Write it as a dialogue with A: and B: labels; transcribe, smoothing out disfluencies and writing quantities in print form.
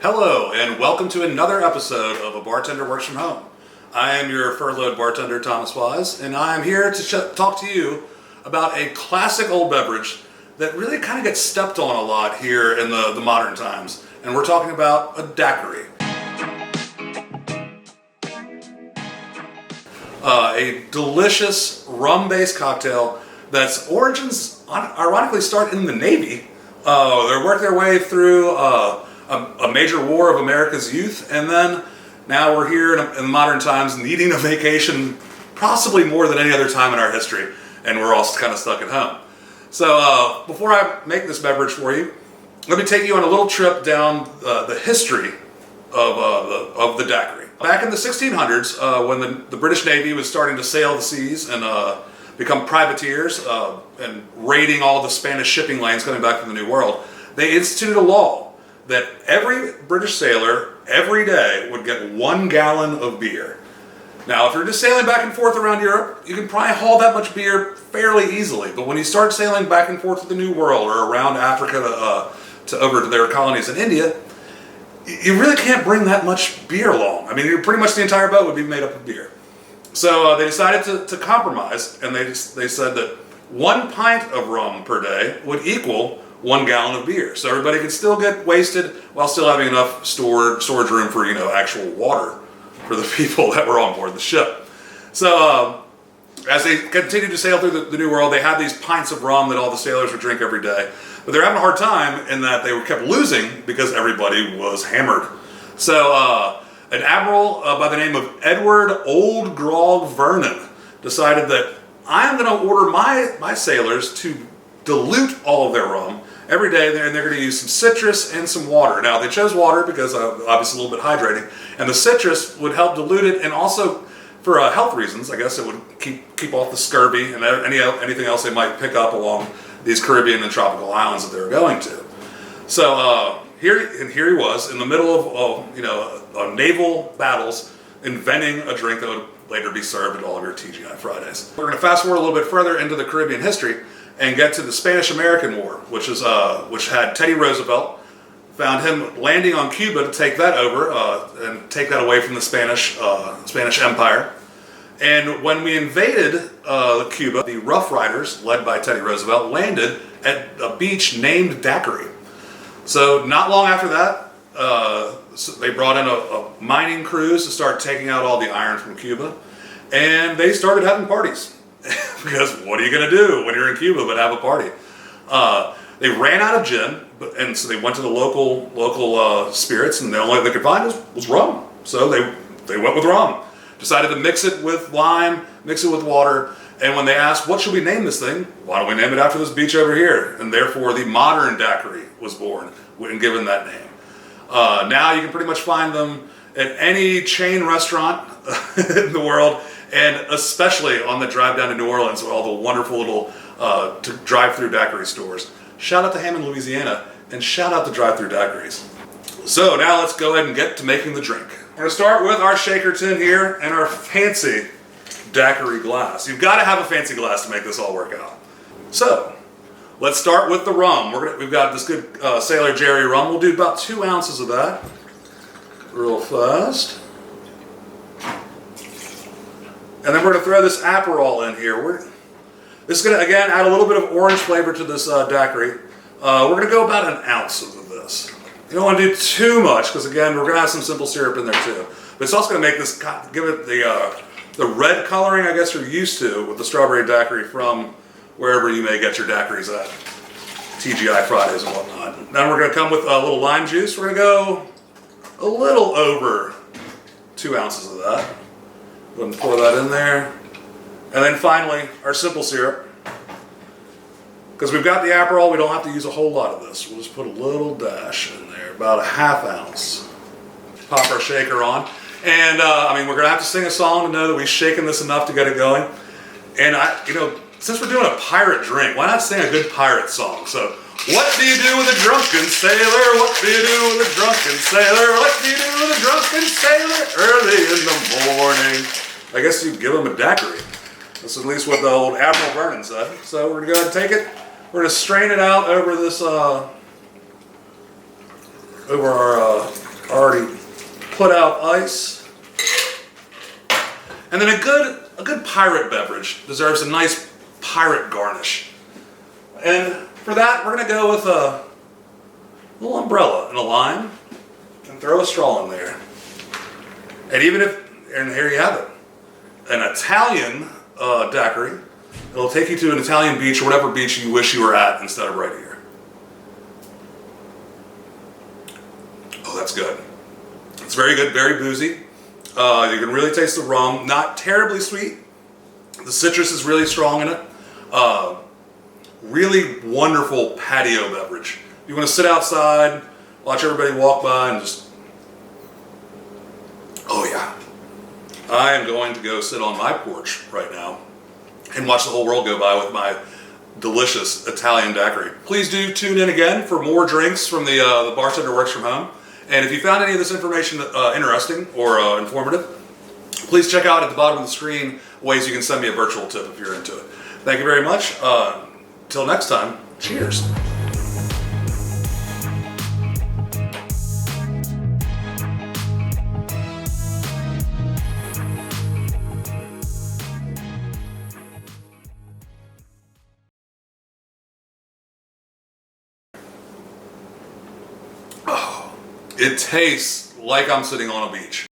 A: Hello, and welcome to another episode of A Bartender Works From Home. I am your furloughed bartender, Thomas Wise, and I am here to talk to you about a classic old beverage that really kind of gets stepped on a lot here in the modern times. And we're talking about a daiquiri. A delicious rum-based cocktail that's origins ironically start in the Navy. They work their way through a major war of America's youth, and then now we're here in modern times needing a vacation possibly more than any other time in our history, and we're all kind of stuck at home. So before I make this beverage for you, let me take you on a little trip down the history of the daiquiri. Back in the 1600s, when the British Navy was starting to sail the seas and become privateers and raiding all the Spanish shipping lanes coming back from the New World, they instituted a law that every British sailor every day would get 1 gallon of beer. Now, if you're just sailing back and forth around Europe, you can probably haul that much beer fairly easily. But when you start sailing back and forth to the New World or around Africa to over to their colonies in India, you really can't bring that much beer along. I mean, pretty much the entire boat would be made up of beer. So they decided to compromise, and they said that 1 pint of rum per day would equal 1 gallon of beer. So everybody could still get wasted while still having enough storage room for, actual water for the people that were on board the ship. So as they continued to sail through the New World, they had these pints of rum that all the sailors would drink every day. But they're having a hard time in that they kept losing because everybody was hammered. So an admiral by the name of Edward Old Grog Vernon decided that I'm going to order my sailors to dilute all of their rum every day, and they're going to use some citrus and some water. Now, they chose water because obviously a little bit hydrating, and the citrus would help dilute it, and also for health reasons, I guess it would keep off the scurvy and anything else they might pick up along these Caribbean and tropical islands that they were going to. So here he was in the middle of naval battles, inventing a drink that would later be served at all of your TGI Fridays. We're going to fast forward a little bit further into the Caribbean history and get to the Spanish-American War, which had Teddy Roosevelt, found him landing on Cuba to take that over and take that away from the Spanish Empire. And when we invaded Cuba, the Rough Riders, led by Teddy Roosevelt, landed at a beach named Daiquiri. So not long after that, they brought in a mining cruise to start taking out all the iron from Cuba, and they started having parties. Because what are you going to do when you're in Cuba but have a party? They ran out of gin, and so they went to the local spirits, and the only thing they could find was rum. So they went with rum. Decided to mix it with lime, mix it with water, and when they asked, what should we name this thing? Why don't we name it after this beach over here? And therefore the modern daiquiri was born and given that name. Now you can pretty much find them at any chain restaurant in the world, and especially on the drive down to New Orleans with all the wonderful little drive-through daiquiri stores. Shout out to Hammond, Louisiana, and shout out to drive-through daiquiris. So now let's go ahead and get to making the drink. We're going to start with our shaker tin here and our fancy daiquiri glass. You've got to have a fancy glass to make this all work out. So let's start with the rum. We've got this good Sailor Jerry rum. We'll do about 2 ounces of that real fast. And then we're going to throw this Aperol in here. This is going to, again, add a little bit of orange flavor to this daiquiri. We're going to go about 1 ounce of this. You don't want to do too much because, again, we're going to have some simple syrup in there too. But it's also going to make this, give it the red coloring I guess you're used to with the strawberry daiquiri from wherever you may get your daiquiris at. TGI Fridays and whatnot. Then we're going to come with a little lime juice. We're going to go a little over 2 ounces of that. Go ahead and pour that in there. And then finally, our simple syrup. Because we've got the Aperol, we don't have to use a whole lot of this. We'll just put a little dash in there, about 1/2 ounce. Pop our shaker on. And we're going to have to sing a song to know that we've shaken this enough to get it going. And since we're doing a pirate drink, why not sing a good pirate song? So, what do you do with a drunken sailor? What do you do with a drunken sailor? What do you do with a drunken sailor early in the morning? I guess you'd give him a daiquiri. That's at least what the old Admiral Vernon said. So we're going to go ahead and take it. We're going to strain it out over this, over our put out ice. And then a good pirate beverage deserves a nice pirate garnish. And for that, we're gonna go with a little umbrella and a lime and throw a straw in there. And and here you have it, an Italian daiquiri. It'll take you to an Italian beach or whatever beach you wish you were at instead of right here. Oh, that's good. It's very good, very boozy. You can really taste the rum, not terribly sweet. The citrus is really strong in it. Really wonderful patio beverage. You want to sit outside, watch everybody walk by and just, oh yeah. I am going to go sit on my porch right now and watch the whole world go by with my delicious Italian daiquiri. Please do tune in again for more drinks from the Bartender Works from Home. And if you found any of this information interesting or informative, please check out at the bottom of the screen ways you can send me a virtual tip if you're into it. Thank you very much. Till next time, cheers. It tastes like I'm sitting on a beach.